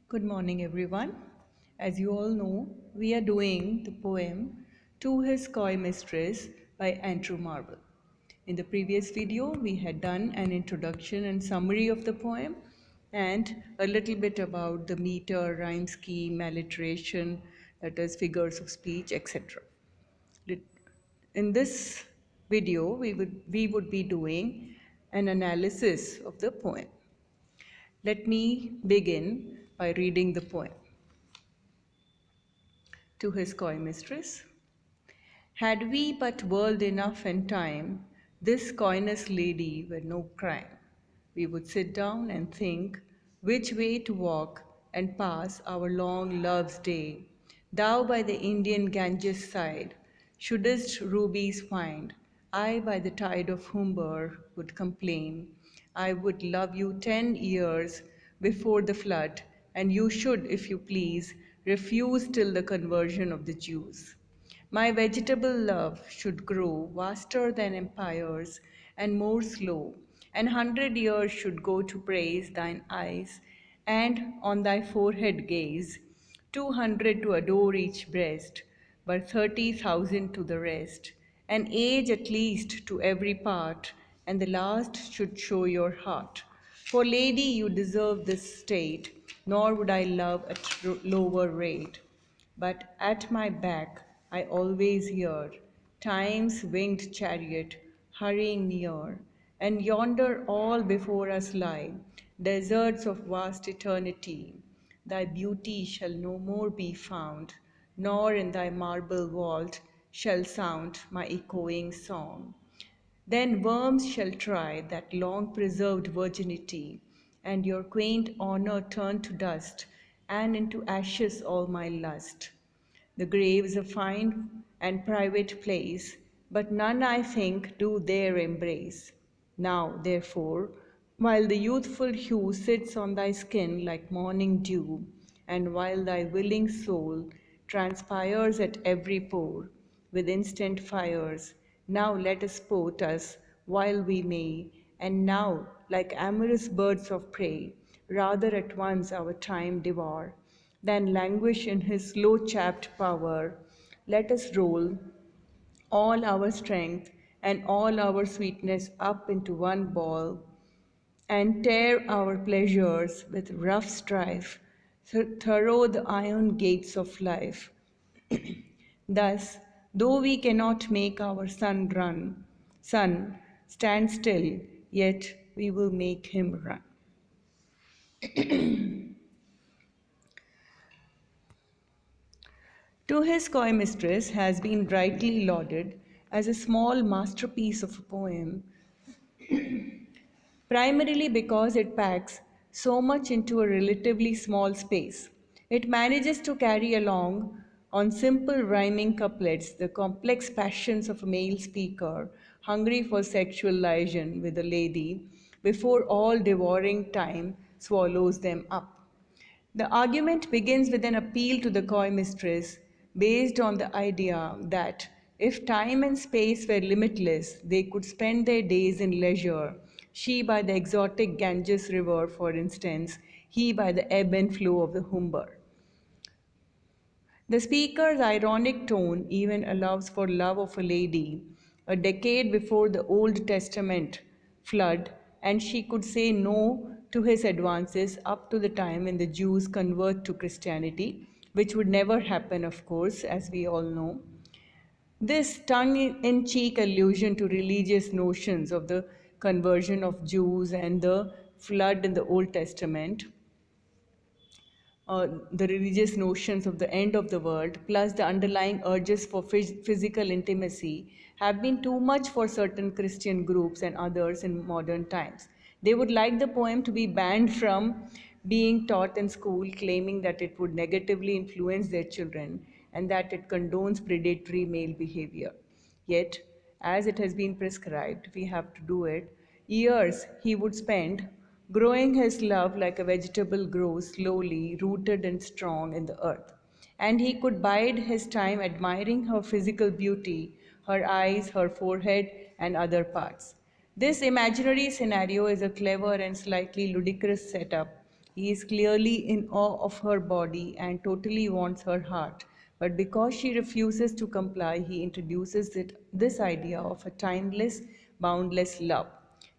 Good morning, everyone. As you all know, we are doing the poem To His Coy Mistress by Andrew Marvell. In the previous video, we had done an introduction and summary of the poem and a little bit about the meter, rhyme scheme, alliteration, that is, figures of speech, etc. In this video, we would be doing an analysis of the poem. Let me begin by reading the poem. To his coy mistress. Had we but world enough and time, this coyness lady were no crime. We would sit down and think which way to walk and pass our long love's day. Thou by the Indian Ganges side shouldest rubies find. I by the tide of Humber would complain. I would love you 10 years before the flood, and you should, if you please, refuse till the conversion of the Jews. My vegetable love should grow vaster than empires and more slow, and 100 years should go to praise thine eyes, and on thy forehead gaze, 200 to adore each breast, but 30,000 to the rest, an age at least to every part, and the last should show your heart. For lady, you deserve this state, nor would I love at lower rate. But at my back I always hear Time's winged chariot hurrying near, and yonder all before us lie, deserts of vast eternity. Thy beauty shall no more be found, nor in thy marble vault shall sound my echoing song. Then worms shall try that long preserved virginity, and your quaint honor turn to dust, and into ashes all my lust. The grave's a fine and private place, but none, I think, do there embrace. Now, therefore, while the youthful hue sits on thy skin like morning dew, and while thy willing soul transpires at every pore with instant fires, now let us sport us while we may, and now, like amorous birds of prey, rather at once our time devour than languish in his slow chapped power. Let us roll all our strength and all our sweetness up into one ball, and tear our pleasures with rough strife thorough the iron gates of life. Thus, though we cannot make our sun stand still, yet we will make him run. To His Coy Mistress has been rightly lauded as a small masterpiece of a poem, primarily because it packs so much into a relatively small space. It manages to carry along on simple rhyming couplets the complex passions of a male speaker hungry for sexual liaison with a lady before all devouring time swallows them up. The argument begins with an appeal to the coy mistress based on the idea that if time and space were limitless, they could spend their days in leisure, she by the exotic Ganges River, for instance, he by the ebb and flow of the Humber. The speaker's ironic tone even allows for love of a lady, a decade before the Old Testament flood, and she could say no to his advances up to the time when the Jews convert to Christianity, which would never happen, of course, as we all know. This tongue in cheek allusion to religious notions of the conversion of Jews and the flood in the Old Testament, the religious notions of the end of the world, plus the underlying urges for physical intimacy, have been too much for certain Christian groups and others in modern times. They would like the poem to be banned from being taught in school, claiming that it would negatively influence their children and that it condones predatory male behavior. Yet, as it has been prescribed, we have to do it. Years he would spend growing his love like a vegetable grows slowly, rooted and strong in the earth. And he could bide his time admiring her physical beauty, her eyes, her forehead, and other parts. This imaginary scenario is a clever and slightly ludicrous setup He is clearly in awe of her body and totally wants her heart. But because she refuses to comply, he introduces this idea of a timeless, boundless love.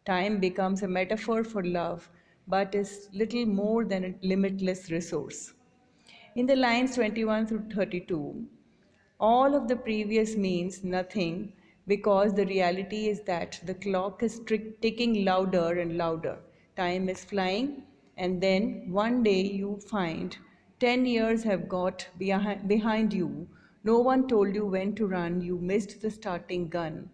Time becomes a metaphor for love, but is little more than a limitless resource. In the lines 21 through 32, all of the previous means nothing because the reality is that the clock is ticking louder and louder. Time is flying, and then one day you find 10 years have got behind you. No one told you when to run, you missed the starting gun.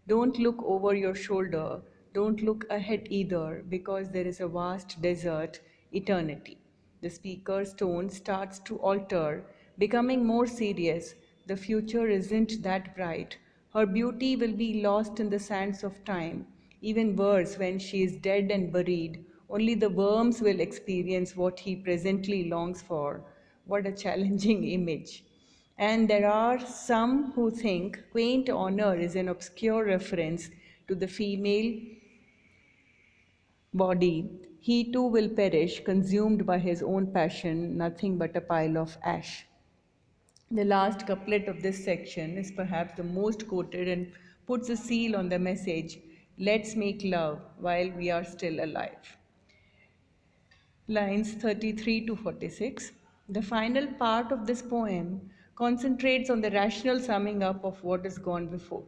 Don't look over your shoulder, don't look ahead either, because there is a vast desert, eternity. The speaker's tone starts to alter, becoming more serious. The future isn't that bright. Her beauty will be lost in the sands of time. Even worse, when she is dead and buried, only the worms will experience what he presently longs for. What a challenging image. And there are some who think quaint honor is an obscure reference to the female body. He too will perish, consumed by his own passion, nothing but a pile of ash. The last couplet of this section is perhaps the most quoted and puts a seal on the message, let's make love while we are still alive. Lines 33 to 46. The final part of this poem concentrates on the rational summing up of what has gone before.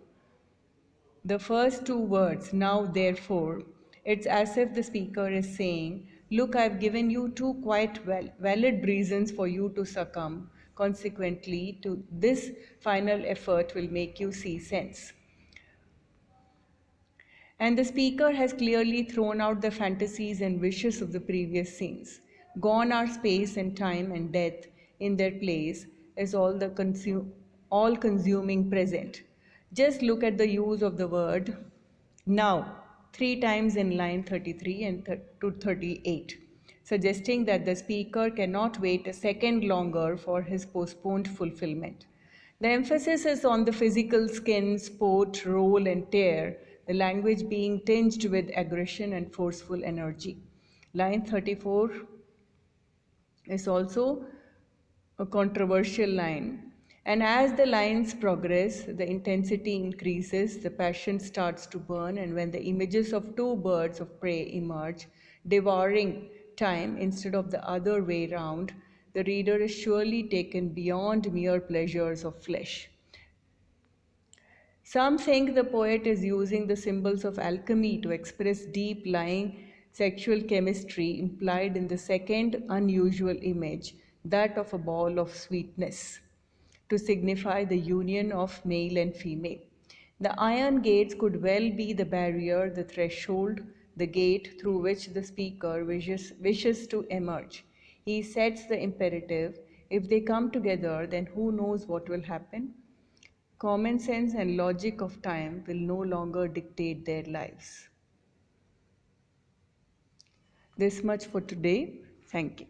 The first two words, now therefore, it's as if the speaker is saying, look, I've given you two quite valid reasons for you to succumb. Consequently, to this final effort will make you see sense. And the speaker has clearly thrown out the fantasies and wishes of the previous scenes. Gone are space and time and death. In their place is all consuming present. Just look at the use of the word now, three times in line 33 and to 38, suggesting that the speaker cannot wait a second longer for his postponed fulfillment. The emphasis is on the physical skin, sport, roll, and tear, the language being tinged with aggression and forceful energy. Line 34 is also a controversial line. And as the lines progress, the intensity increases, the passion starts to burn, and when the images of two birds of prey emerge, devouring time instead of the other way round, the reader is surely taken beyond mere pleasures of flesh. Some think the poet is using the symbols of alchemy to express deep lying sexual chemistry implied in the second unusual image, that of a ball of sweetness, to signify the union of male and female. The iron gates could well be the barrier, the threshold, the gate through which the speaker wishes to emerge. He sets the imperative, if they come together, then who knows what will happen? Common sense and logic of time will no longer dictate their lives. This much for today. Thank you.